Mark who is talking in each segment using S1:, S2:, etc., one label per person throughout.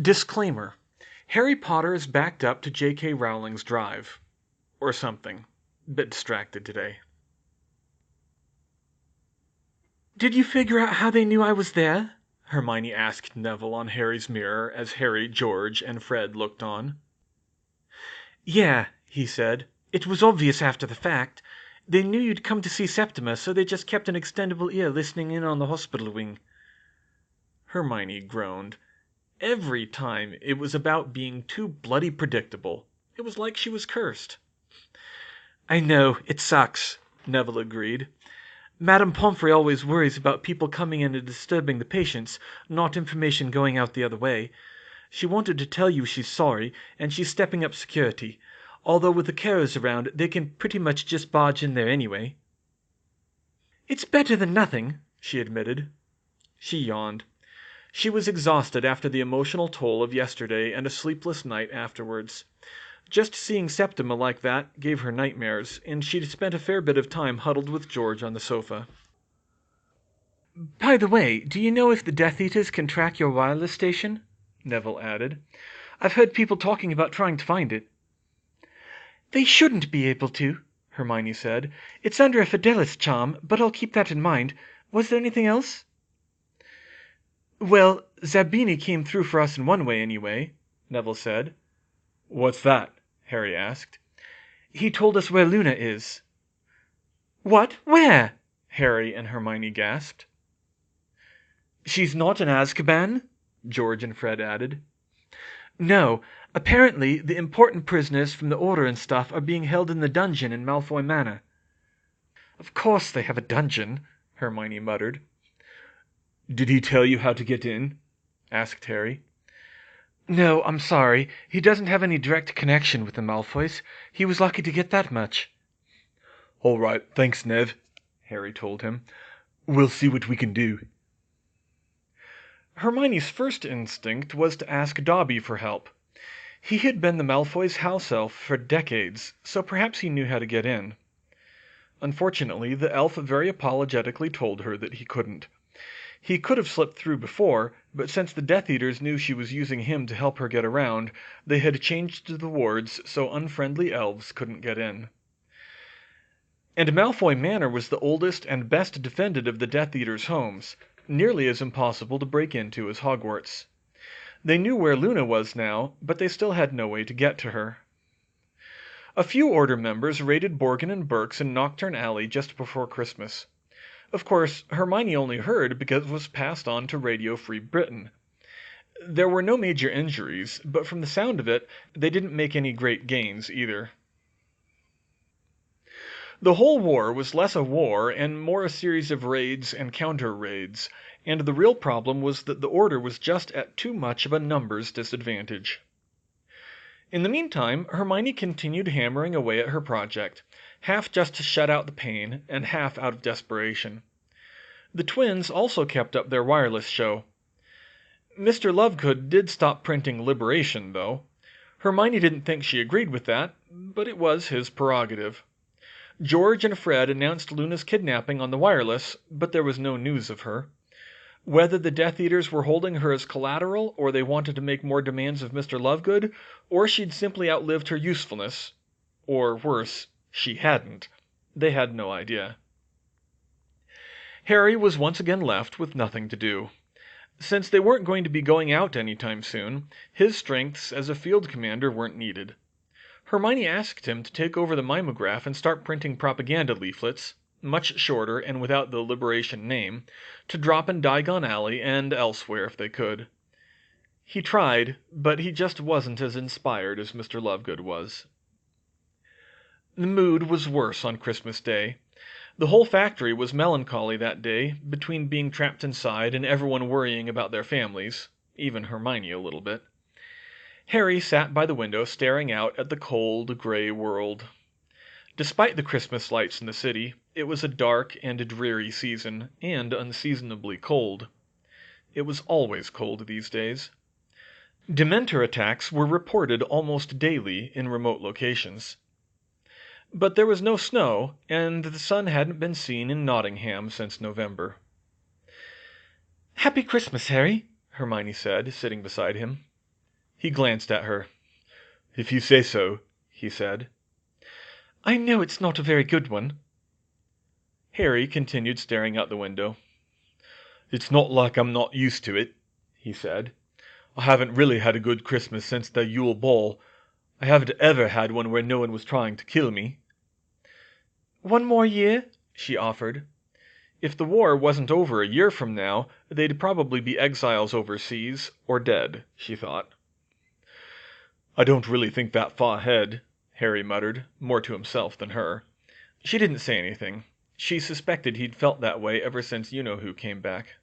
S1: Disclaimer: Harry Potter is backed up to J.K. Rowling's drive. Or something. Bit distracted today.
S2: "Did you figure out how they knew I was there?" Hermione asked Neville on Harry's mirror as Harry, George, and Fred looked on. "Yeah," he said. "It was obvious after the fact. They knew you'd come to see Septima, so they just kept an extendable ear listening in on the hospital wing."
S1: Hermione groaned. Every time it was about being too bloody predictable. It was like she was cursed.
S2: "I know, it sucks," Neville agreed. "Madame Pomfrey always worries about people coming in and disturbing the patients, not information going out the other way. She wanted to tell you she's sorry, and she's stepping up security. Although with the carers around, they can pretty much just barge in there anyway." "It's better than nothing," she admitted.
S1: She yawned. She was exhausted after the emotional toll of yesterday and a sleepless night afterwards. Just seeing Septima like that gave her nightmares, and she'd spent a fair bit of time huddled with George on the sofa.
S2: "By the way, do you know if the Death Eaters can track your wireless station?" Neville added. "I've heard people talking about trying to find it." "They shouldn't be able to," Hermione said. "It's under a Fidelis charm, but I'll keep that in mind. Was there anything else?" "Well, Zabini came through for us in one way, anyway," Neville said.
S1: "What's that?" Harry asked.
S2: "He told us where Luna is." "What? Where?" Harry and Hermione gasped. "She's not in Azkaban?" George and Fred added. "No. Apparently the important prisoners from the Order and stuff are being held in the dungeon in Malfoy Manor."
S1: "Of course they have a dungeon," Hermione muttered. "Did he tell you how to get in?" asked Harry.
S2: "No, I'm sorry. He doesn't have any direct connection with the Malfoys. He was lucky to get that much."
S1: "All right, thanks, Nev," Harry told him. "We'll see what we can do." Hermione's first instinct was to ask Dobby for help. He had been the Malfoys' house elf for decades, so perhaps he knew how to get in. Unfortunately, the elf very apologetically told her that he couldn't. He could have slipped through before, but since the Death Eaters knew she was using him to help her get around, they had changed the wards so unfriendly elves couldn't get in. And Malfoy Manor was the oldest and best defended of the Death Eaters' homes, nearly as impossible to break into as Hogwarts. They knew where Luna was now, but they still had no way to get to her. A few Order members raided Borgin and Burke's in Knockturn Alley just before Christmas. Of course, Hermione only heard because it was passed on to Radio Free Britain. There were no major injuries, but from the sound of it, they didn't make any great gains either. The whole war was less a war and more a series of raids and counter-raids, and the real problem was that the Order was just at too much of a numbers disadvantage. In the meantime, Hermione continued hammering away at her project, half just to shut out the pain, and half out of desperation. The twins also kept up their wireless show. Mr. Lovegood did stop printing Liberation, though. Hermione didn't think she agreed with that, but it was his prerogative. George and Fred announced Luna's kidnapping on the wireless, but there was no news of her. Whether the Death Eaters were holding her as collateral, or they wanted to make more demands of Mr. Lovegood, or she'd simply outlived her usefulness, or worse, she hadn't, they had no idea. Harry was once again left with nothing to do. Since they weren't going to be going out anytime soon, his strengths as a field commander weren't needed. Hermione asked him to take over the mimeograph and start printing propaganda leaflets, much shorter and without the Liberation name, to drop in Diagon Alley and elsewhere if they could. He tried, but he just wasn't as inspired as Mr. Lovegood was. The mood was worse on Christmas Day. The whole factory was melancholy that day, between being trapped inside and everyone worrying about their families, even Hermione a little bit. Harry sat by the window staring out at the cold, gray world. Despite the Christmas lights in the city, it was a dark and dreary season, and unseasonably cold. It was always cold these days. Dementor attacks were reported almost daily in remote locations. But there was no snow, and the sun hadn't been seen in Nottingham since November. "Happy Christmas, Harry," Hermione said, sitting beside him. He glanced at her. "If you say so," he said.
S2: "I know it's not a very good one."
S1: Harry continued staring out the window. "It's not like I'm not used to it," he said. "I haven't really had a good Christmas since the Yule Ball. I haven't ever had one where no one was trying to kill me."
S2: "One more year?"
S1: she offered. If the war wasn't over a year from now, they'd probably be exiles overseas, or dead, she thought. "I don't really think that far ahead," Harry muttered, more to himself than her. She didn't say anything. She suspected he'd felt that way ever since you-know-who came back.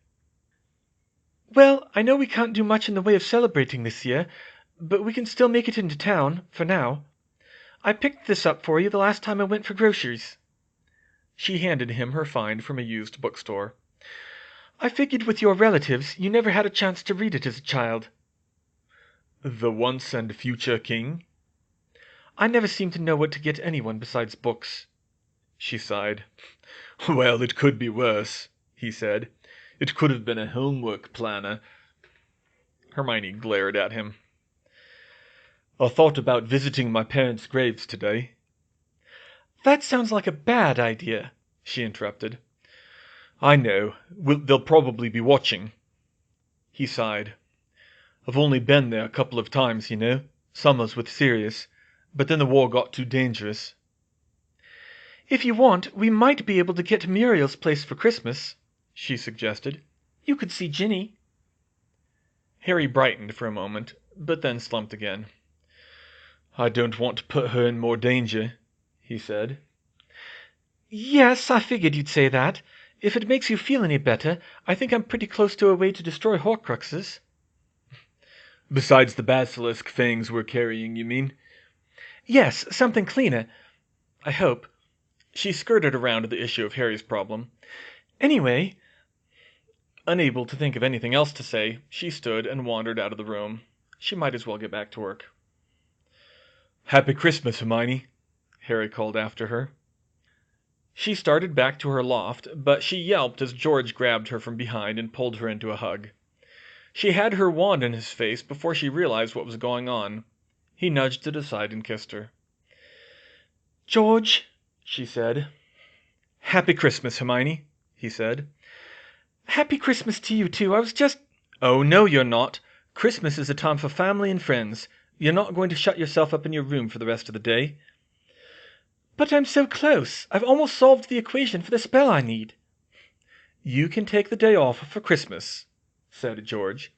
S2: "Well, I know we can't do much in the way of celebrating this year, but we can still make it into town, for now. I picked this up for you the last time I went for groceries."
S1: She handed him her find from a used bookstore.
S2: "I figured with your relatives, you never had a chance to read it as a child."
S1: "The Once and Future King?"
S2: "I never seem to know what to get anyone besides books."
S1: She sighed. "Well, it could be worse," he said. "It could have been a homework planner." Hermione glared at him. "I thought about visiting my parents' graves today."
S2: "That sounds like a bad idea," she interrupted.
S1: "I know. They'll probably be watching." He sighed. "I've only been there a couple of times, you know. Summers with Sirius. But then the war got too dangerous."
S2: "If you want, we might be able to get to Muriel's place for Christmas," she suggested. "You could see Ginny."
S1: Harry brightened for a moment, but then slumped again. "I don't want to put her in more danger," he said.
S2: "Yes, I figured you'd say that. If it makes you feel any better, I think I'm pretty close to a way to destroy Horcruxes."
S1: "Besides the basilisk fangs we're carrying, you mean?"
S2: "Yes, something cleaner. I hope."
S1: She skirted around the issue of Harry's problem.
S2: "Anyway—"
S1: Unable to think of anything else to say, she stood and wandered out of the room. She might as well get back to work. "Happy Christmas, Hermione," Harry called after her. She started back to her loft, but she yelped as George grabbed her from behind and pulled her into a hug. She had her wand in his face before she realized what was going on. He nudged it aside and kissed her.
S2: "George,"
S1: she said. "Happy Christmas, Hermione," he said.
S2: "Happy Christmas to you, too. I was just—"
S1: "Oh, no, you're not. Christmas is a time for family and friends. You're not going to shut yourself up in your room for the rest of the day."
S2: "But I'm so close. I've almost solved the equation for the spell I need."
S1: "You can take the day off for Christmas," said George.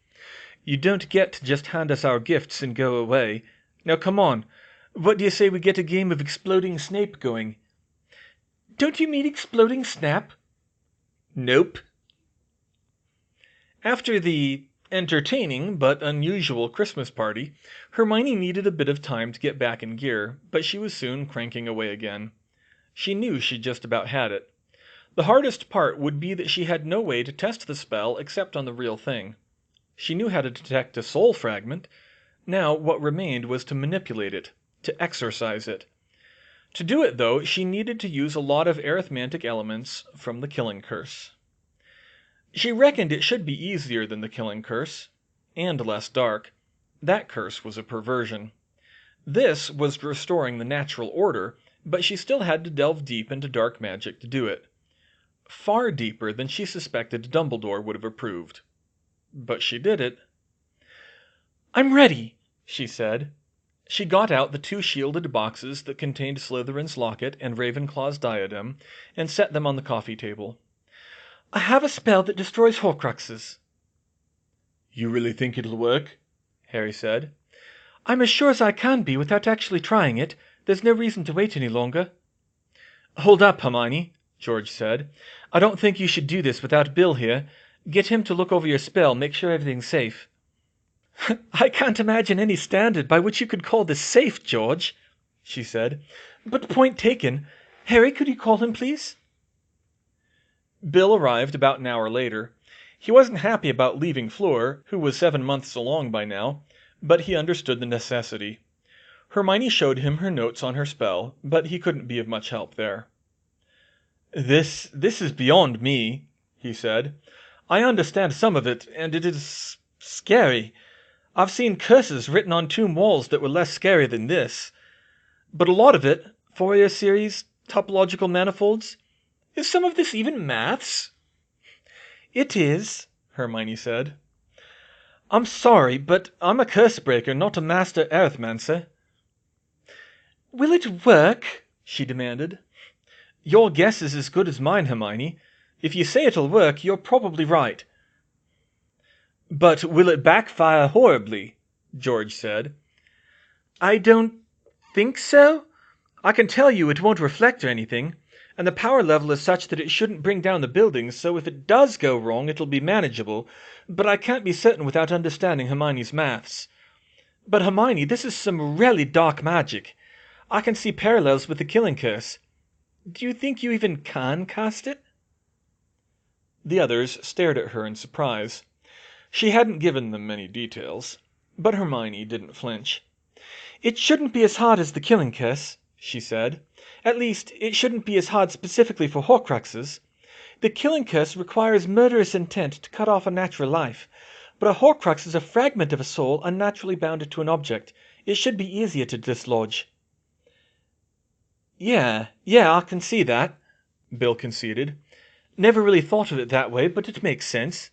S1: "You don't get to just hand us our gifts and go away. Now come on. What do you say we get a game of Exploding Snape going?"
S2: "Don't you mean Exploding Snap?"
S1: "Nope." After the entertaining but unusual Christmas party, Hermione needed a bit of time to get back in gear, but she was soon cranking away again. She knew she'd just about had it. The hardest part would be that she had no way to test the spell except on the real thing. She knew how to detect a soul fragment. Now what remained was to manipulate it, to exorcise it. To do it, though, she needed to use a lot of arithmetic elements from the Killing Curse. She reckoned it should be easier than the Killing Curse, and less dark. That curse was a perversion. This was restoring the natural order, but she still had to delve deep into dark magic to do it. Far deeper than she suspected Dumbledore would have approved. But she did it.
S2: "I'm ready,"
S1: she said. She got out the 2 shielded boxes that contained Slytherin's locket and Ravenclaw's diadem, and set them on the coffee table.
S2: "I have a spell that destroys Horcruxes."
S1: "You really think it'll work?" Harry said.
S2: "I'm as sure as I can be without actually trying it. There's no reason to wait any longer."
S1: "Hold up, Hermione," George said. "I don't think you should do this without Bill here. Get him to look over your spell, make sure everything's safe."
S2: "I can't imagine any standard by which you could call this safe, George," she said. "But point taken. Harry, could you call him, please?"
S1: Bill arrived about an hour later. He wasn't happy about leaving Fleur, who was 7 months along by now, but he understood the necessity. Hermione showed him her notes on her spell, but he couldn't be of much help there. This is beyond me," he said. "I understand some of it, and it is scary. I've seen curses written on tomb walls that were less scary than this. But a lot of it, Fourier series, topological manifolds, is some of this even maths? It is, Hermione said. I'm sorry, but I'm a curse breaker, not a master arithmancer. Will it work? She demanded. Your guess is as good as mine, Hermione. If you say it'll work, you're probably right. But will it backfire horribly? George said. I don't think so. I can tell you it won't reflect or anything, and the power level is such that it shouldn't bring down the buildings, so if it does go wrong, it'll be manageable, but I can't be certain without understanding Hermione's maths. But Hermione, this is some really dark magic. I can see parallels with the killing curse. Do you think you even can cast it? The others stared at her in surprise. She hadn't given them many details, but Hermione didn't flinch. It shouldn't be as hard as the killing curse, she said. At least, it shouldn't be as hard specifically for Horcruxes. The killing curse requires murderous intent to cut off a natural life, but a Horcrux is a fragment of a soul unnaturally bounded to an object. It should be easier to dislodge. Yeah, I can see that, Bill conceded. Never really thought of it that way, but it makes sense.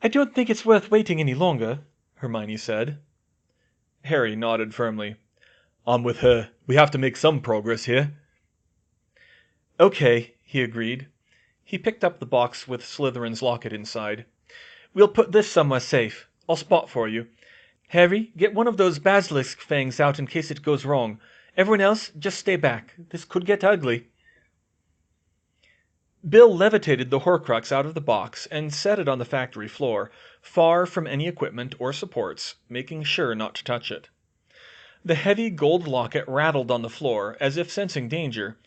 S1: I don't think it's worth waiting any longer, Hermione said. Harry nodded firmly. I'm with her. We have to make some progress here. Okay, he agreed. He picked up the box with Slytherin's locket inside. We'll put this somewhere safe. I'll spot for you. Harry, get one of those basilisk fangs out in case it goes wrong. Everyone else, just stay back. This could get ugly. Bill levitated the Horcrux out of the box and set it on the factory floor, far from any equipment or supports, making sure not to touch it. The heavy gold locket rattled on the floor, as if sensing danger,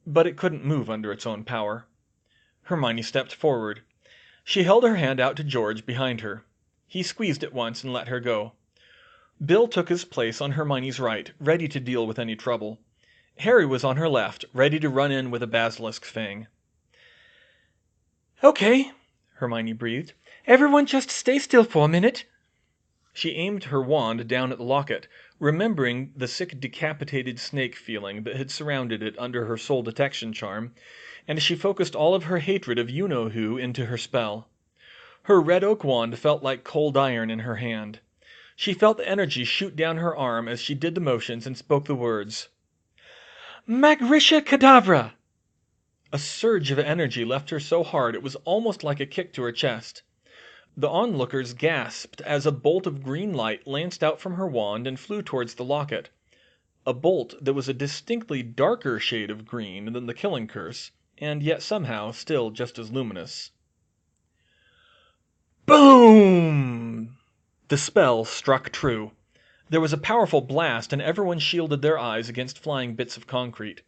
S1: but it couldn't move under its own power. Hermione stepped forward. She held her hand out to George behind her. He squeezed it once and let her go. Bill took his place on Hermione's right, ready to deal with any trouble. Harry was on her left, ready to run in with a basilisk fang. Okay, Hermione breathed. Everyone just stay still for a minute. She aimed her wand down at the locket, remembering the sick decapitated snake feeling that had surrounded it under her soul detection charm, and she focused all of her hatred of you-know-who into her spell. Her red oak wand felt like cold iron in her hand. She felt the energy shoot down her arm as she did the motions and spoke the words. Magrisha Kadavra! A surge of energy left her so hard it was almost like a kick to her chest. The onlookers gasped as a bolt of green light lanced out from her wand and flew towards the locket. A bolt that was a distinctly darker shade of green than the killing curse, and yet somehow still just as luminous. Boom! The spell struck true. There was a powerful blast, and everyone shielded their eyes against flying bits of concrete.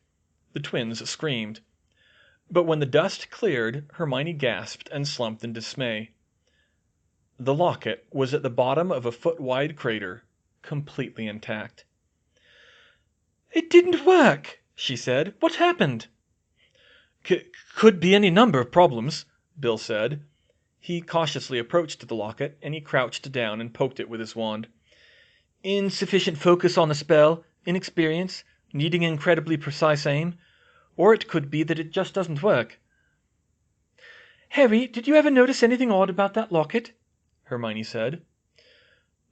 S1: The twins screamed. But when the dust cleared, Hermione gasped and slumped in dismay. The locket was at the bottom of a foot-wide crater, completely intact. It didn't work, she said. What happened? Could be any number of problems, Bill said. He cautiously approached the locket, and he crouched down and poked it with his wand. Insufficient focus on the spell, inexperience, needing incredibly precise aim, or it could be that it just doesn't work. Harry, did you ever notice anything odd about that locket? Hermione said.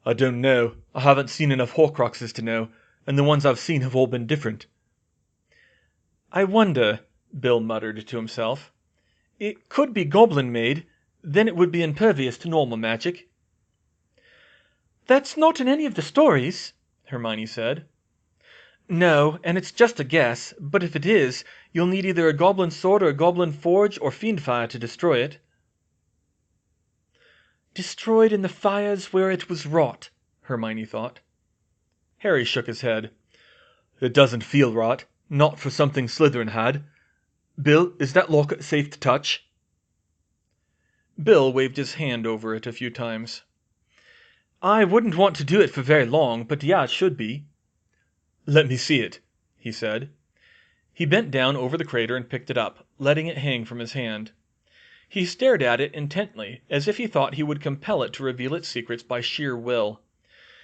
S1: I don't know. I haven't seen enough Horcruxes to know, and the ones I've seen have all been different. I wonder, Bill muttered to himself. It could be goblin-made, then it would be impervious to normal magic. That's not in any of the stories, Hermione said. No, and it's just a guess, but if it is, you'll need either a goblin sword or a goblin forge or fiend fire to destroy it. Destroyed in the fires where it was wrought, Hermione thought. Harry shook his head. It doesn't feel right, not for something Slytherin had. Bill, is that locket safe to touch? Bill waved his hand over it a few times. I wouldn't want to do it for very long, but yeah, it should be. Let me see it, he said. He bent down over the crater and picked it up, letting it hang from his hand. He stared at it intently, as if he thought he would compel it to reveal its secrets by sheer will.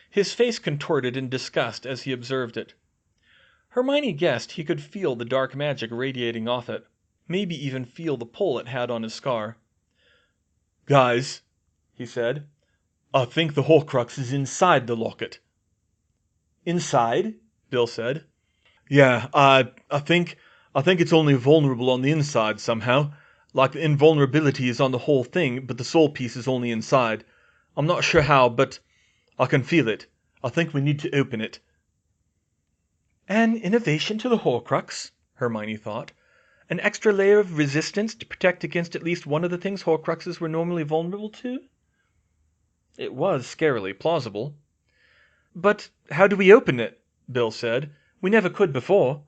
S1: His face contorted in disgust as he observed it. Hermione guessed he could feel the dark magic radiating off it, maybe even feel the pull it had on his scar. "Guys," he said, "I think the Horcrux is inside the locket." "Inside?" Bill said. "Yeah, I think it's only vulnerable on the inside somehow. Like the invulnerability is on the whole thing, but the soul piece is only inside. I'm not sure how, but I can feel it. I think we need to open it." "An innovation to the Horcrux," Hermione thought. "An extra layer of resistance to protect against at least one of the things Horcruxes were normally vulnerable to?" It was scarily plausible. "But how do we open it?" Bill said. "We never could before."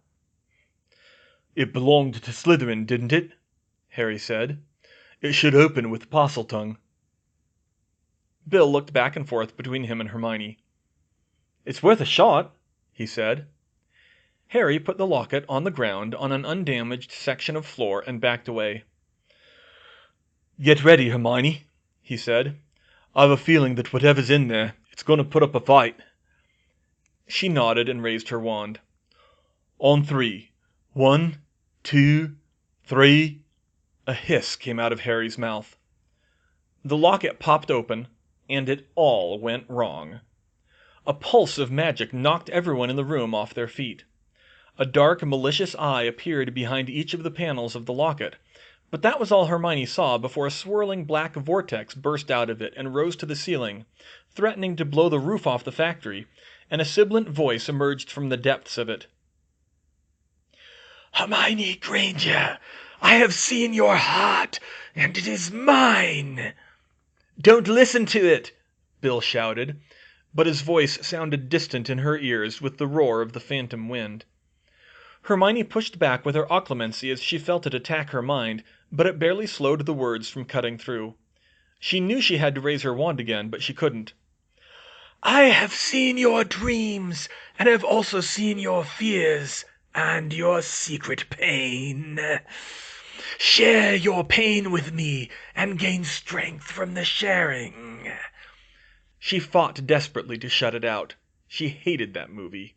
S1: "It belonged to Slytherin, didn't it?" Harry said. "It should open with Parseltongue." Bill looked back and forth between him and Hermione. "It's worth a shot," he said. Harry put the locket on the ground on an undamaged section of floor and backed away. "Get ready, Hermione," he said. "I've a feeling that whatever's in there, it's going to put up a fight." She nodded and raised her wand. "On 3. 1, 2, 3. A hiss came out of Harry's mouth. The locket popped open, and it all went wrong. A pulse of magic knocked everyone in the room off their feet. A dark, malicious eye appeared behind each of the panels of the locket, but that was all Hermione saw before a swirling black vortex burst out of it and rose to the ceiling, threatening to blow the roof off the factory, and a sibilant voice emerged from the depths of it. "Hermione Granger, I have seen your heart, and it is mine!" "Don't listen to it!" Bill shouted, but his voice sounded distant in her ears with the roar of the phantom wind. Hermione pushed back with her occlumency as she felt it attack her mind, but it barely slowed the words from cutting through. She knew she had to raise her wand again, but she couldn't. "I have seen your dreams, and have also seen your fears, and your secret pain. Share your pain with me, and gain strength from the sharing." She fought desperately to shut it out. She hated that movie.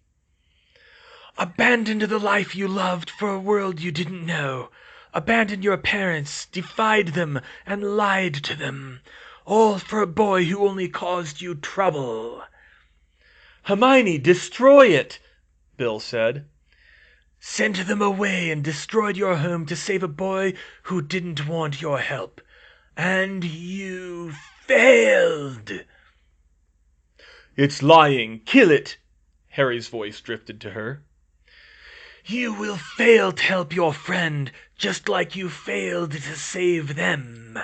S1: "Abandoned the life you loved for a world you didn't know. Abandoned your parents, defied them, and lied to them. All for a boy who only caused you trouble." "Hermione, destroy it!" Bill said. "Sent them away and destroyed your home to save a boy who didn't want your help. And you failed." "It's lying! Kill it!" Harry's voice drifted to her. "You will fail to help your friend, just like you failed to save them."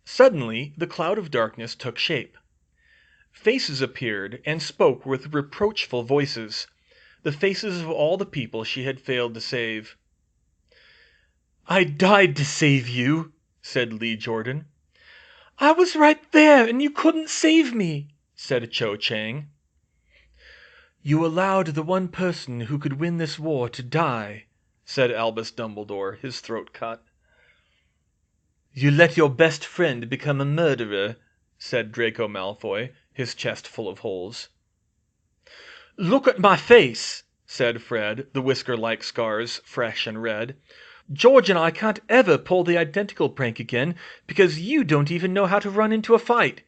S1: Suddenly, the cloud of darkness took shape. Faces appeared and spoke with reproachful voices, the faces of all the people she had failed to save. "I died to save you," said Lee Jordan. "I was right there, and you couldn't save me," said Cho Chang. "You allowed the one person who could win this war to die," said Albus Dumbledore, his throat cut. "You let your best friend become a murderer," said Draco Malfoy, his chest full of holes. "Look at my face," said Fred, the whisker-like scars fresh and red. "George and I can't ever pull the identical prank again because you don't even know how to run into a fight."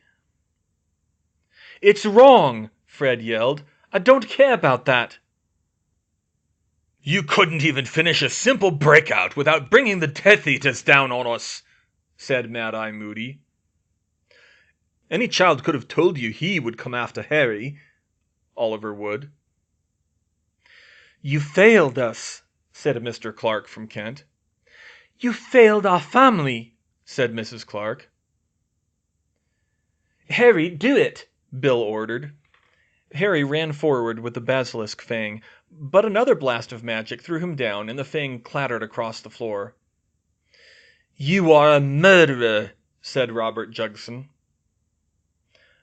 S1: "It's wrong!" Fred yelled. "I don't care about that." "You couldn't even finish a simple breakout without bringing the Death Eaters down on us," said Mad-Eye Moody. "Any child could have told you he would come after Harry," Oliver Wood. "You failed us," said Mr. Clark from Kent. "You failed our family," said Mrs. Clark. "Harry, do it!" Bill ordered. Harry ran forward with the basilisk fang, but another blast of magic threw him down and the fang clattered across the floor. "You are a murderer," said Robert Jugson.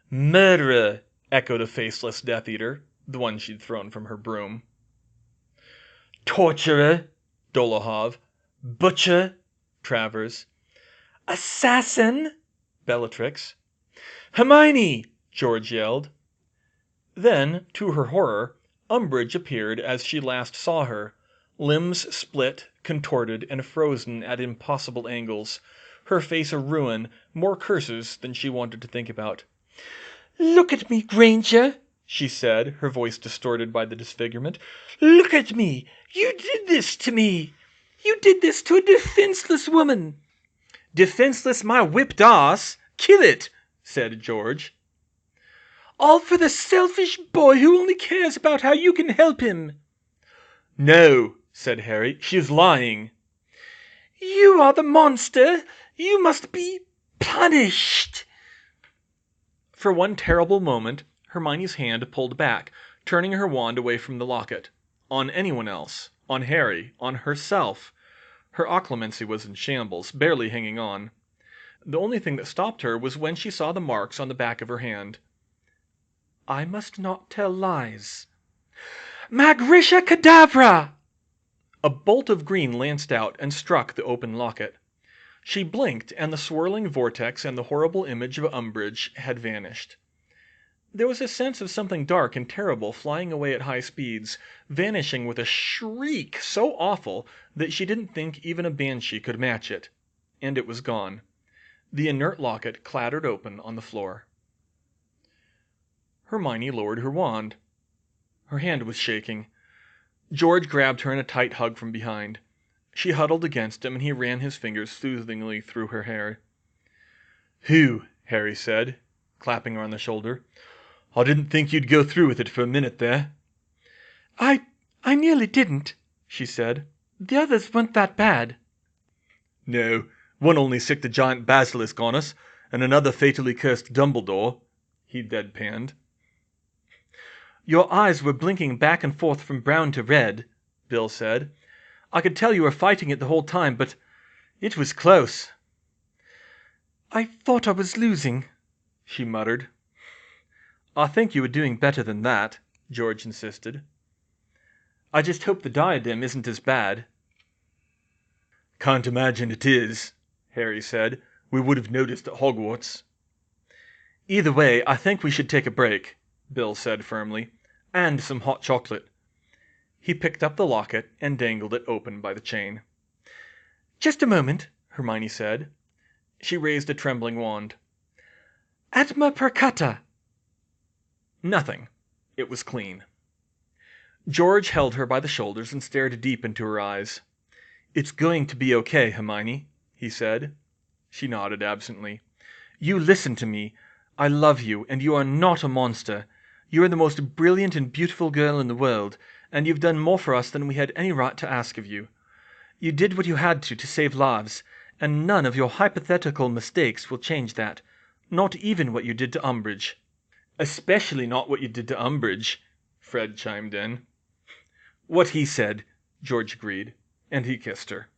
S1: "Murderer," echoed a faceless Death Eater, the one she'd thrown from her broom. "Torturer," Dolohov. "Butcher," Travers. Assassin! Bellatrix. Hermione! George yelled. Then, to her horror, Umbridge appeared as she last saw her, limbs split, contorted, and frozen at impossible angles, her face a ruin, more curses than she wanted to think about. "Look at me, Granger," she said, her voice distorted by the disfigurement. "Look at me! You did this to me! You did this to a defenseless woman!" "Defenseless my whipped ass! Kill it!" said George. "All for the selfish boy who only cares about how you can help him." "No," said Harry, "she is lying." "You are the monster! You must be punished!" For one terrible moment, Hermione's hand pulled back, turning her wand away from the locket. On anyone else. On Harry. On herself. Her occlumency was in shambles, barely hanging on. The only thing that stopped her was when she saw the marks on the back of her hand. "I must not tell lies." "Magrisha Cadavra!" A bolt of green lanced out and struck the open locket. She blinked, and the swirling vortex and the horrible image of Umbridge had vanished. There was a sense of something dark and terrible flying away at high speeds, vanishing with a shriek so awful that she didn't think even a banshee could match it. And it was gone. The inert locket clattered open on the floor. Hermione lowered her wand. Her hand was shaking. George grabbed her in a tight hug from behind. She huddled against him, and he ran his fingers soothingly through her hair. "Whew," Harry said, clapping her on the shoulder. "I didn't think you'd go through with it for a minute there." I nearly didn't," she said. "The others weren't that bad." "No, one only sicked a giant basilisk on us, and another fatally cursed Dumbledore," he deadpanned. "Your eyes were blinking back and forth from brown to red," Bill said. "I could tell you were fighting it the whole time, but it was close." "I thought I was losing," she muttered. "I think you were doing better than that," George insisted. "I just hope the diadem isn't as bad." "Can't imagine it is," Harry said. "We would have noticed at Hogwarts." "Either way, I think we should take a break," Bill said firmly. "And some hot chocolate." He picked up the locket and dangled it open by the chain. "Just a moment," Hermione said. She raised a trembling wand. "Atma percata." Nothing. It was clean. George held her by the shoulders and stared deep into her eyes. "It's going to be okay, Hermione," he said. She nodded absently. "You listen to me. I love you, and you are not a monster. You are the most brilliant and beautiful girl in the world, and you've done more for us than we had any right to ask of you. You did what you had to save lives, and none of your hypothetical mistakes will change that. Not even what you did to Umbridge." "Especially not what you did to Umbridge," Fred chimed in. "What he said," George agreed, and he kissed her.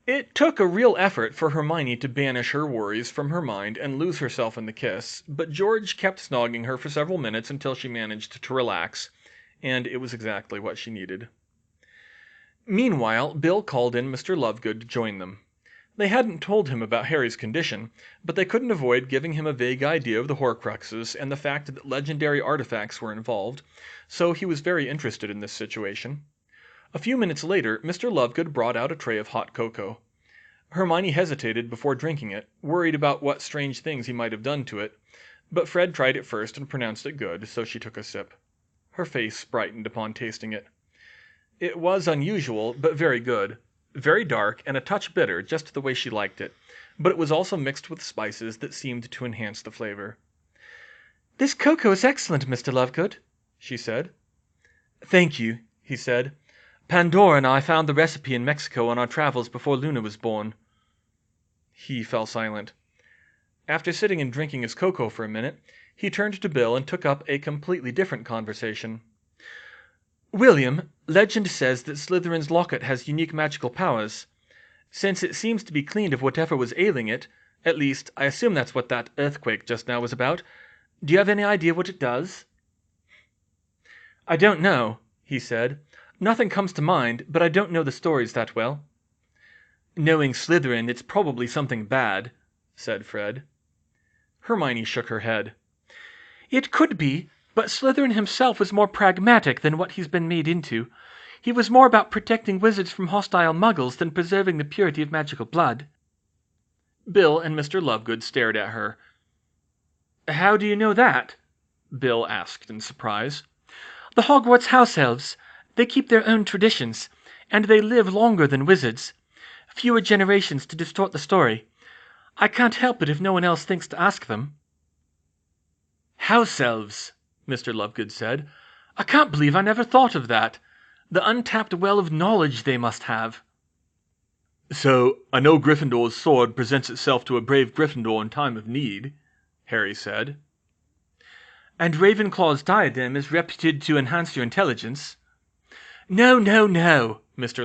S1: It took a real effort for Hermione to banish her worries from her mind and lose herself in the kiss, but George kept snogging her for several minutes until she managed to relax, and it was exactly what she needed. Meanwhile, Bill called in Mr. Lovegood to join them. They hadn't told him about Harry's condition, but they couldn't avoid giving him a vague idea of the Horcruxes and the fact that legendary artifacts were involved, so he was very interested in this situation. A few minutes later, Mr. Lovegood brought out a tray of hot cocoa. Hermione hesitated before drinking it, worried about what strange things he might have done to it, but Fred tried it first and pronounced it good, so she took a sip. Her face brightened upon tasting it. It was unusual, but very good. Very dark and a touch bitter, just the way she liked it, but it was also mixed with spices that seemed to enhance the flavor. "This cocoa is excellent, Mr. Lovegood," she said. "Thank you," he said. "Pandora and I found the recipe in Mexico on our travels before Luna was born." He fell silent. After sitting and drinking his cocoa for a minute, he turned to Bill and took up a completely different conversation. "William, legend says that Slytherin's locket has unique magical powers. Since it seems to be cleaned of whatever was ailing it, at least, I assume that's what that earthquake just now was about. Do you have any idea what it does?" "I don't know," he said. "Nothing comes to mind, but I don't know the stories that well." Knowing Slytherin, it's probably something bad, said Fred. Hermione shook her head.
S2: It could be, but Slytherin himself was more pragmatic than what he's been made into. He was more about protecting wizards from hostile muggles than preserving the purity of magical blood.
S1: Bill and Mr. Lovegood stared at her.
S2: How do you know that?
S1: Bill asked in surprise.
S2: The Hogwarts house elves. They keep their own traditions, and they live longer than wizards. Fewer generations to distort the story. I can't help it if no one else thinks to ask them.
S1: House elves, Mr. Lovegood said.
S2: I can't believe I never thought of that. The untapped well of knowledge they must have.
S1: So, I know Gryffindor's sword presents itself to a brave Gryffindor in time of need, Harry said.
S2: And Ravenclaw's diadem is reputed to enhance your intelligence. No, Mr.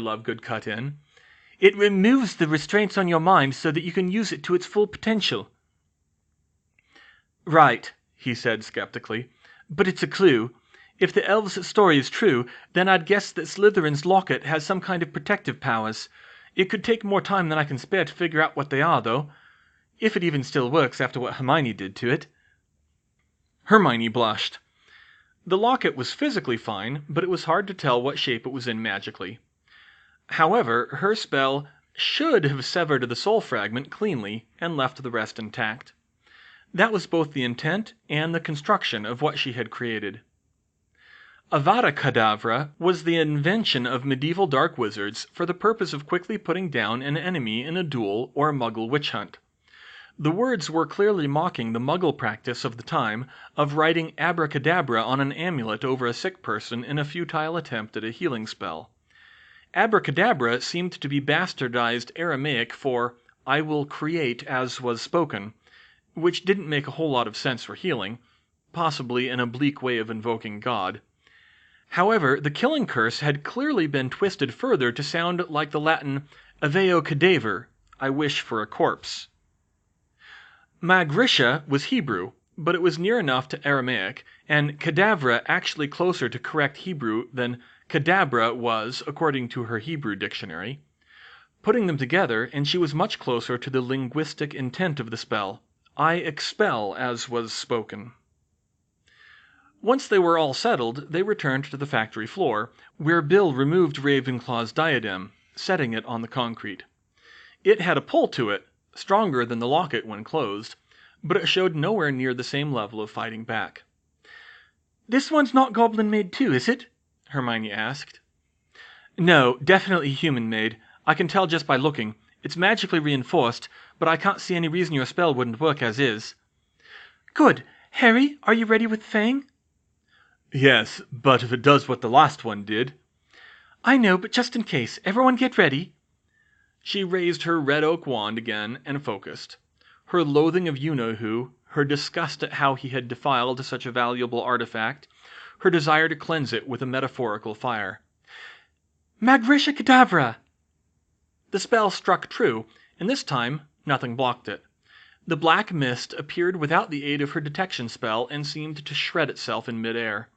S2: Lovegood cut in. It removes the restraints on your mind so that you can use it to its full potential.
S1: Right, he said skeptically.
S2: But it's a clue. If the elves' story is true, then I'd guess that Slytherin's locket has some kind of protective powers. It could take more time than I can spare to figure out what they are, though. If it even still works after what Hermione did to it.
S1: Hermione blushed. The locket was physically fine, but it was hard to tell what shape it was in magically. However, her spell should have severed the soul fragment cleanly and left the rest intact. That was both the intent and the construction of what she had created. Avada Kedavra was the invention of medieval dark wizards for the purpose of quickly putting down an enemy in a duel or a muggle witch hunt. The words were clearly mocking the muggle practice of the time of writing abracadabra on an amulet over a sick person in a futile attempt at a healing spell. Abracadabra seemed to be bastardized Aramaic for "I will create as was spoken," which didn't make a whole lot of sense for healing, possibly an oblique way of invoking God. However, the killing curse had clearly been twisted further to sound like the Latin aveo cadaver, I wish for a corpse. Magrisha was Hebrew, but it was near enough to Aramaic, and cadavra actually closer to correct Hebrew than cadabra was, according to her Hebrew dictionary. Putting them together, and she was much closer to the linguistic intent of the spell. I expel as was spoken. Once they were all settled, they returned to the factory floor, where Bill removed Ravenclaw's diadem, setting it on the concrete. It had a pull to it, stronger than the locket when closed, but it showed nowhere near the same level of fighting back.
S2: "This one's not goblin-made too, is it?" Hermione asked.
S1: "No, definitely human-made. I can tell just by looking. It's magically reinforced, but I can't see any reason your spell wouldn't work as is."
S2: "Good. Harry, are you ready with Fang?"
S1: "Yes, but if it does what the last one did."
S2: "I know, but just in case, everyone get ready."
S1: She raised her red oak wand again and focused. Her loathing of you-know-who, her disgust at how he had defiled such a valuable artifact, her desire to cleanse it with a metaphorical fire.
S2: "Magrisha Kedavra!"
S1: The spell struck true, and this time nothing blocked it. The black mist appeared without the aid of her detection spell and seemed to shred itself in mid-air.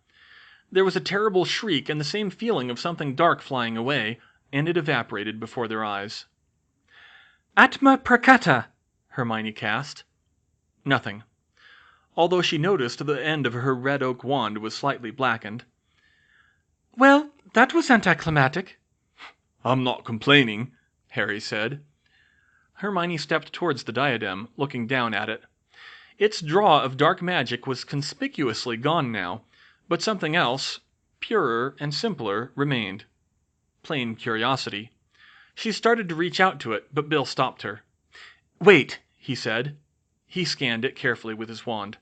S1: There was a terrible shriek and the same feeling of something dark flying away, and it evaporated before their eyes.
S2: "Atma Prakata!"
S1: Hermione cast. Nothing. Although she noticed the end of her red oak wand was slightly blackened.
S2: "Well, that was anticlimactic."
S1: "I'm not complaining," Harry said. Hermione stepped towards the diadem, looking down at it. Its draw of dark magic was conspicuously gone now, but something else, purer and simpler, remained. Plain curiosity. She started to reach out to it, but Bill stopped her. "Wait," he said. He scanned it carefully with his wand.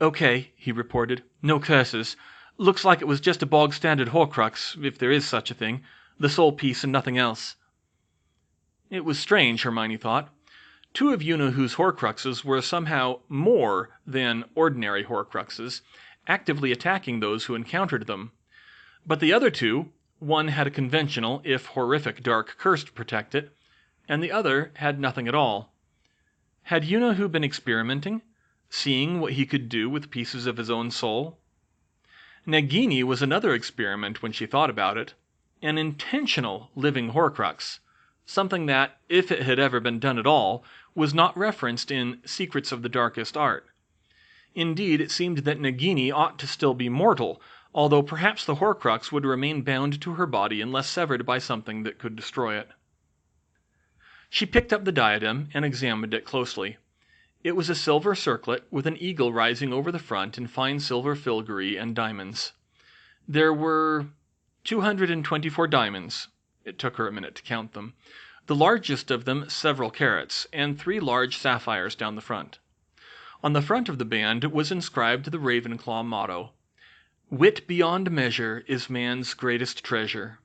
S1: "Okay," he reported. "No curses. Looks like it was just a bog-standard Horcrux, if there is such a thing. The soul piece and nothing else." It was strange, Hermione thought. Two of you-know-who's Horcruxes were somehow more than ordinary Horcruxes, actively attacking those who encountered them. But the other two, one had a conventional, if horrific, dark curse to protect it, and the other had nothing at all. Had you-know-who been experimenting, seeing what he could do with pieces of his own soul? Nagini was another experiment when she thought about it, an intentional living Horcrux, something that, if it had ever been done at all, was not referenced in Secrets of the Darkest Art. Indeed, it seemed that Nagini ought to still be mortal, although perhaps the Horcrux would remain bound to her body unless severed by something that could destroy it. She picked up the diadem and examined it closely. It was a silver circlet with an eagle rising over the front in fine silver filigree and diamonds. There were 224 diamonds. It took her a minute to count them. The largest of them several carats, and 3 large sapphires down the front. On the front of the band was inscribed the Ravenclaw motto, "Wit beyond measure is man's greatest treasure."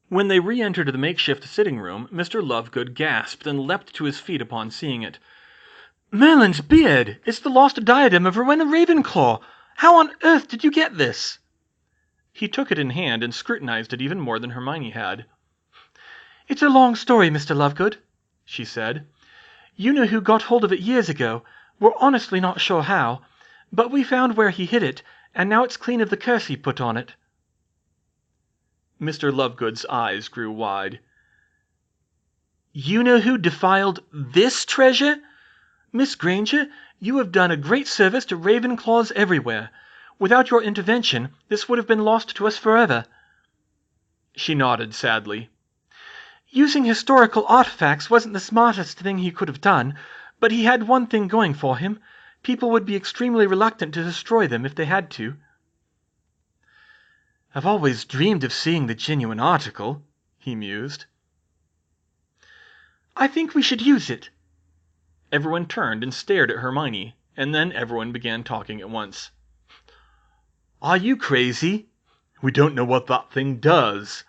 S1: When they re-entered the makeshift sitting room, Mr. Lovegood gasped and leapt to his feet upon seeing it.
S2: "Merlin's beard! It's the lost diadem of Rowena Ravenclaw! How on earth did you get this?"
S1: He took it in hand and scrutinized it even more than Hermione had.
S2: "It's a long story, Mr. Lovegood," she said. "You know who got hold of it years ago. We're honestly not sure how, but we found where he hid it, and now it's clean of the curse he put on it."
S1: Mr. Lovegood's eyes grew wide.
S2: "You know who defiled this treasure? Miss Granger, you have done a great service to Ravenclaws everywhere. Without your intervention, this would have been lost to us forever."
S1: She nodded sadly.
S2: "Using historical artifacts wasn't the smartest thing he could have done, but he had one thing going for him. People would be extremely reluctant to destroy them if they had to."
S1: "I've always dreamed of seeing the genuine article," he mused.
S2: "I think we should use it."
S1: Everyone turned and stared at Hermione, and then everyone began talking at once.
S2: "Are you crazy? We don't know what that thing does.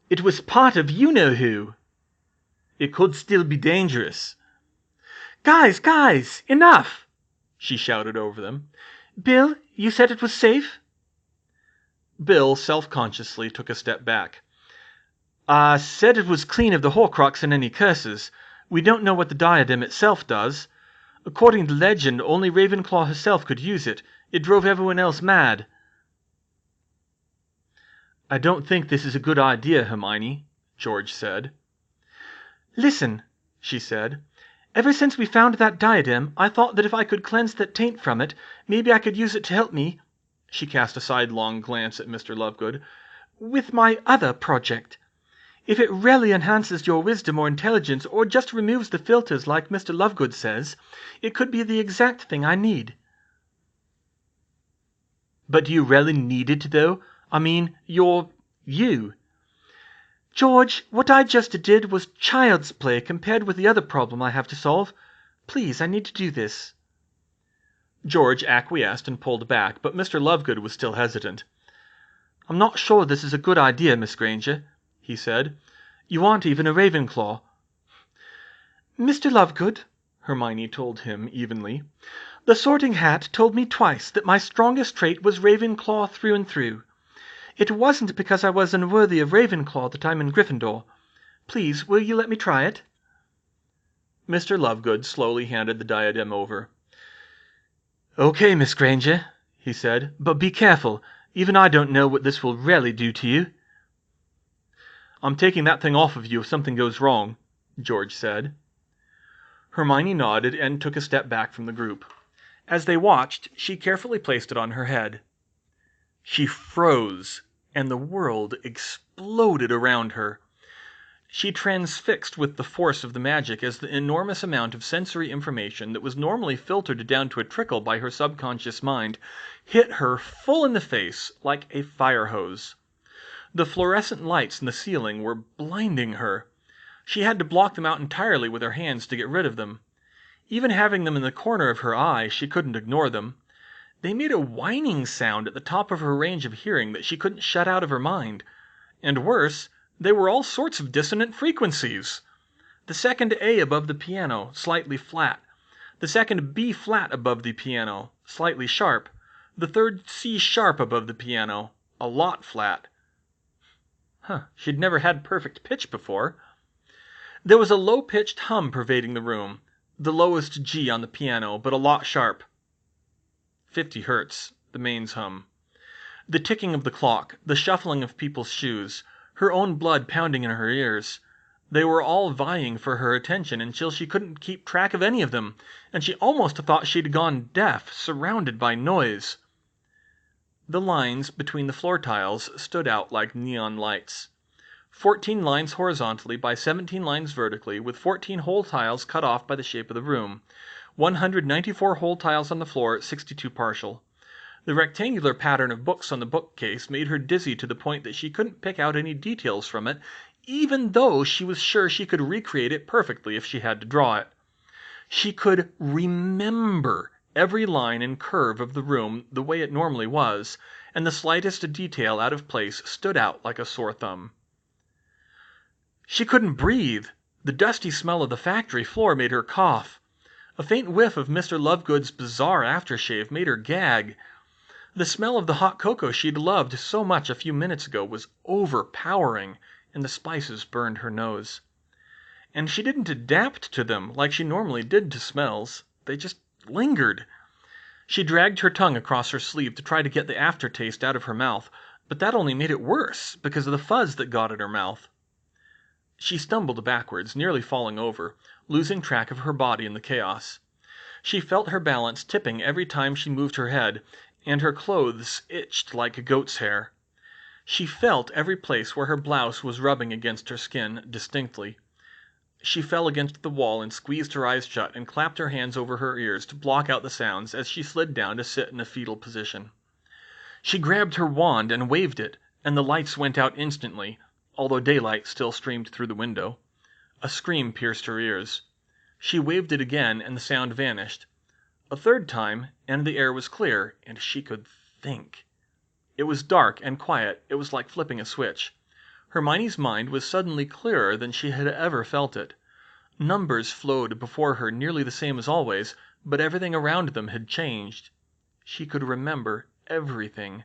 S2: It was part of you-know-who. It could still be dangerous." Guys, enough!" she shouted over them. "Bill, you said it was safe?"
S1: Bill self-consciously took a step back.
S2: "I said it was clean of the Horcrux and any curses. We don't know what the diadem itself does. According to legend, only Ravenclaw herself could use it. It drove everyone else mad."
S1: "I don't think this is a good idea, Hermione," George said.
S2: "Listen," she said. "Ever since we found that diadem, I thought that if I could cleanse that taint from it, maybe I could use it to help me," she cast a sidelong glance at Mr. Lovegood, "with my other project. If it really enhances your wisdom or intelligence, or just removes the filters like Mr. Lovegood says, it could be the exact thing I need."
S1: "But do you really need it, though? I mean, you."
S2: "George, what I just did was child's play compared with the other problem I have to solve. Please, I need to do this."
S1: George acquiesced and pulled back, but Mr. Lovegood was still hesitant.
S2: "I'm not sure this is a good idea, Miss Granger," he said. "You aren't even a Ravenclaw." "Mr. Lovegood," Hermione told him evenly, "the Sorting Hat told me twice that my strongest trait was Ravenclaw through and through. It wasn't because I was unworthy of Ravenclaw that I'm in Gryffindor. Please, will you let me try it?"
S1: Mr. Lovegood slowly handed the diadem over.
S2: "Okay, Miss Granger," he said, "but be careful. Even I don't know what this will really do to you."
S1: "I'm taking that thing off of you if something goes wrong," George said. Hermione nodded and took a step back from the group. As they watched, she carefully placed it on her head. She froze, and the world exploded around her. She transfixed with the force of the magic as the enormous amount of sensory information that was normally filtered down to a trickle by her subconscious mind hit her full in the face like a fire hose. The fluorescent lights in the ceiling were blinding her. She had to block them out entirely with her hands to get rid of them. Even having them in the corner of her eye, she couldn't ignore them. They made a whining sound at the top of her range of hearing that she couldn't shut out of her mind. And worse, they were all sorts of dissonant frequencies. The second A above the piano, slightly flat. The second B flat above the piano, slightly sharp. The third C sharp above the piano, a lot flat. She'd never had perfect pitch before. There was a low-pitched hum pervading the room, the lowest G on the piano, but a lot sharp. 50 hertz, the mains hum. The ticking of the clock, the shuffling of people's shoes,
S2: her own blood pounding in her ears. They were all vying for her attention until she couldn't keep track of any of them, and she almost thought she'd gone deaf, surrounded by noise. The lines between the floor tiles stood out like neon lights. 14 lines horizontally by 17 lines vertically, with 14 whole tiles cut off by the shape of the room. 194 whole tiles on the floor, 62 partial. The rectangular pattern of books on the bookcase made her dizzy to the point that she couldn't pick out any details from it, even though she was sure she could recreate it perfectly if she had to draw it. She could remember every line and curve of the room the way it normally was, and the slightest detail out of place stood out like a sore thumb. She couldn't breathe. The dusty smell of the factory floor made her cough. A faint whiff of Mr. Lovegood's bizarre aftershave made her gag. The smell of the hot cocoa she'd loved so much a few minutes ago was overpowering, and the spices burned her nose. And she didn't adapt to them like she normally did to smells. They just lingered. She dragged her tongue across her sleeve to try to get the aftertaste out of her mouth, but that only made it worse because of the fuzz that got in her mouth. She stumbled backwards, nearly falling over, losing track of her body in the chaos. She felt her balance tipping every time she moved her head, and her clothes itched like a goat's hair. She felt every place where her blouse was rubbing against her skin distinctly. She fell against the wall and squeezed her eyes shut and clapped her hands over her ears to block out the sounds as she slid down to sit in a fetal position. She grabbed her wand and waved it, and the lights went out instantly, although daylight still streamed through the window. A scream pierced her ears. She waved it again, and the sound vanished. A third time, and the air was clear, and she could think. It was dark and quiet. It was like flipping a switch. Hermione's mind was suddenly clearer than she had ever felt it. Numbers flowed before her nearly the same as always, but everything around them had changed. She could remember everything.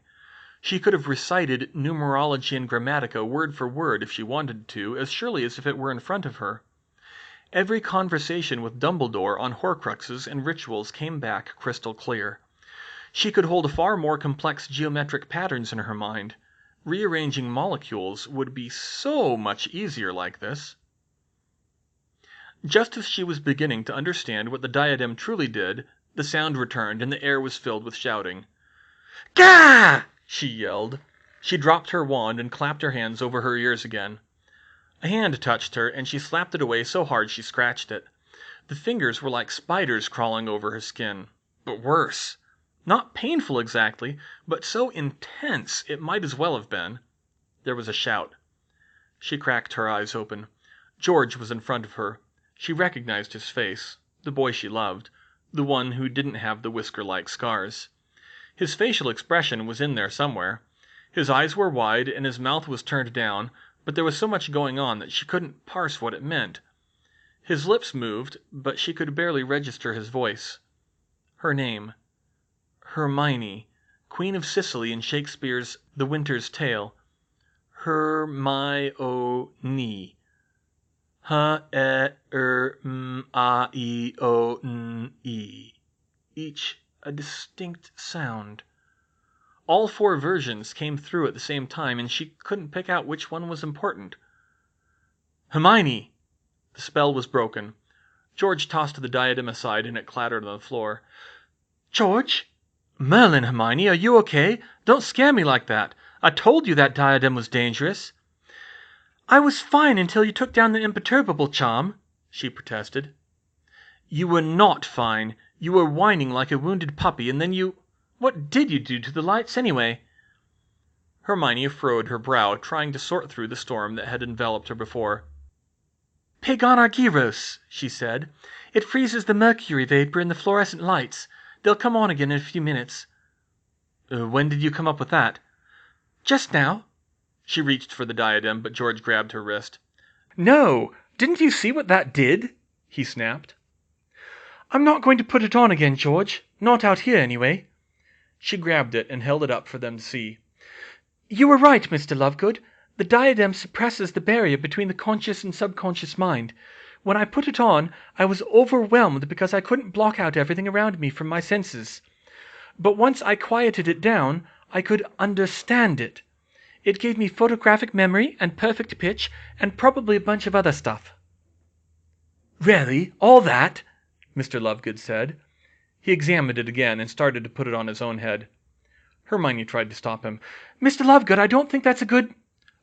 S2: She could have recited numerology and grammatica word for word if she wanted to, as surely as if it were in front of her. Every conversation with Dumbledore on Horcruxes and rituals came back crystal clear. She could hold far more complex geometric patterns in her mind. Rearranging molecules would be so much easier like this. Just as she was beginning to understand what the diadem truly did, the sound returned and the air was filled with shouting. "Gah!" she yelled. She dropped her wand and clapped her hands over her ears again. A hand touched her, and she slapped it away so hard she scratched it. The fingers were like spiders crawling over her skin. But worse. Not painful exactly, but so intense it might as well have been. There was a shout. She cracked her eyes open. George was in front of her. She recognized his face, the boy she loved, the one who didn't have the whisker-like scars. His facial expression was in there somewhere. His eyes were wide and his mouth was turned down, but there was so much going on that she couldn't parse what it meant. His lips moved, but she could barely register his voice. Her name. Hermione, Queen of Sicily in Shakespeare's The Winter's Tale. Hermione. H-E-R-M-I-O-N-E. Each a distinct sound. All 4 versions came through at the same time, and she couldn't pick out which one was important. Hermione! The spell was broken. George tossed the diadem aside, and it clattered on the floor. George? Merlin, Hermione, are you okay? Don't scare me like that. I told you that diadem was dangerous. I was fine until you took down the imperturbable charm, she protested. You were not fine. You were whining like a wounded puppy, and then you... What did you do to the lights, anyway? Hermione furrowed her brow, trying to sort through the storm that had enveloped her before. Pig on Argyros, she said. It freezes the mercury vapor in the fluorescent lights. They'll come on again in a few minutes. When did you come up with that? Just now. She reached for the diadem, but George grabbed her wrist. No! Didn't you see what that did? He snapped. I'm not going to put it on again, George. Not out here, anyway. She grabbed it and held it up for them to see. You were right, Mr. Lovegood. The diadem suppresses the barrier between the conscious and subconscious mind. When I put it on, I was overwhelmed because I couldn't block out everything around me from my senses. But once I quieted it down, I could understand it. It gave me photographic memory and perfect pitch and probably a bunch of other stuff." "Really? All that?" Mr. Lovegood said.
S1: He examined it again and started to put it on his own head. Hermione tried to stop him.
S2: "Mr. Lovegood, I don't think that's a good—"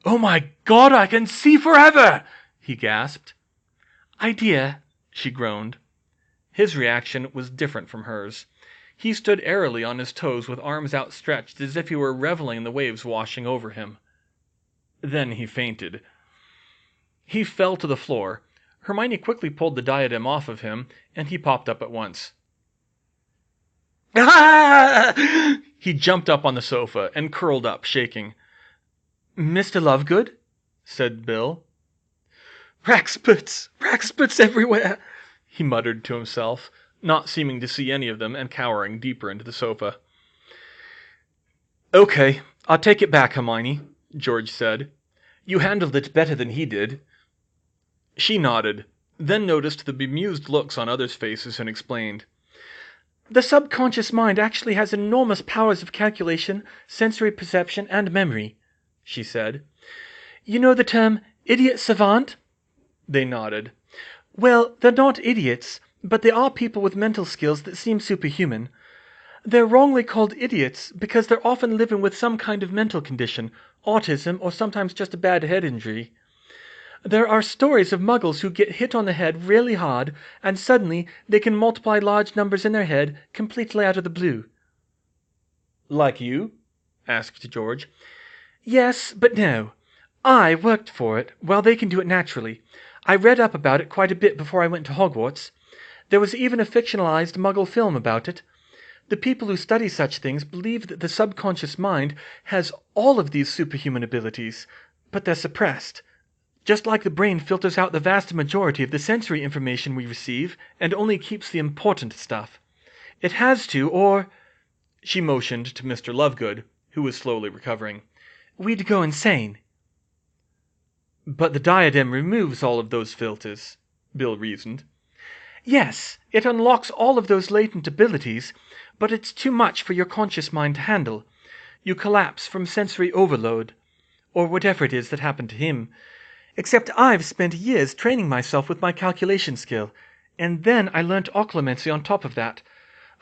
S3: "Oh my God, I can see forever!" he gasped.
S2: "Idea," she groaned.
S1: His reaction was different from hers. He stood airily on his toes with arms outstretched as if he were reveling in the waves washing over him. Then he fainted. He fell to the floor. Hermione quickly pulled the diadem off of him, and he popped up at once.
S3: Ah!
S1: He jumped up on the sofa and curled up, shaking.
S2: "Mr. Lovegood?"
S1: said Bill.
S3: Racksputs everywhere,"
S1: he muttered to himself, not seeming to see any of them and cowering deeper into the sofa. "Okay, I'll take it back, Hermione," George said. "You handled it better than he did." She nodded, then noticed the bemused looks on others' faces and explained.
S2: "The subconscious mind actually has enormous powers of calculation, sensory perception, and memory," she said. "You know the term idiot savant?"
S1: They nodded.
S2: "Well, they're not idiots, but they are people with mental skills that seem superhuman. They're wrongly called idiots because they're often living with some kind of mental condition, autism, or sometimes just a bad head injury. There are stories of muggles who get hit on the head really hard, and suddenly they can multiply large numbers in their head completely out of the blue."
S1: "Like you?" asked George.
S2: "Yes, but no. I worked for it, while they can do it naturally. I read up about it quite a bit before I went to Hogwarts. There was even a fictionalized Muggle film about it. The people who study such things believe that the subconscious mind has all of these superhuman abilities, but they're suppressed. Just like the brain filters out the vast majority of the sensory information we receive and only keeps the important stuff. It has to, or—" she motioned to Mr. Lovegood, who was slowly recovering. "We'd go insane."
S1: "But the diadem removes all of those filters," Bill reasoned.
S2: "Yes, it unlocks all of those latent abilities, but it's too much for your conscious mind to handle. You collapse from sensory overload, or whatever it is that happened to him. Except I've spent years training myself with my calculation skill, and then I learnt occlumency on top of that.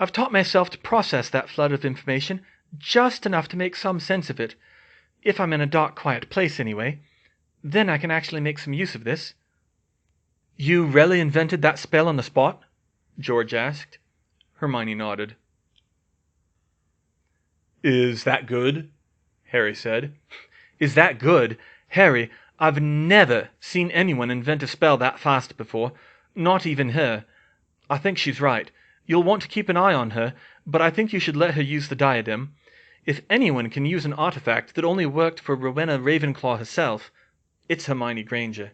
S2: I've taught myself to process that flood of information, just enough to make some sense of it. If I'm in a dark, quiet place, anyway. Then I can actually make some use of this."
S1: "You really invented that spell on the spot?" George asked. Hermione nodded. "Is that good?" Harry said.
S2: "Is that good? Harry, I've never seen anyone invent a spell that fast before. Not even her. I think she's right. You'll want to keep an eye on her, but I think you should let her use the diadem. If anyone can use an artifact that only worked for Rowena Ravenclaw herself, it's Hermione Granger."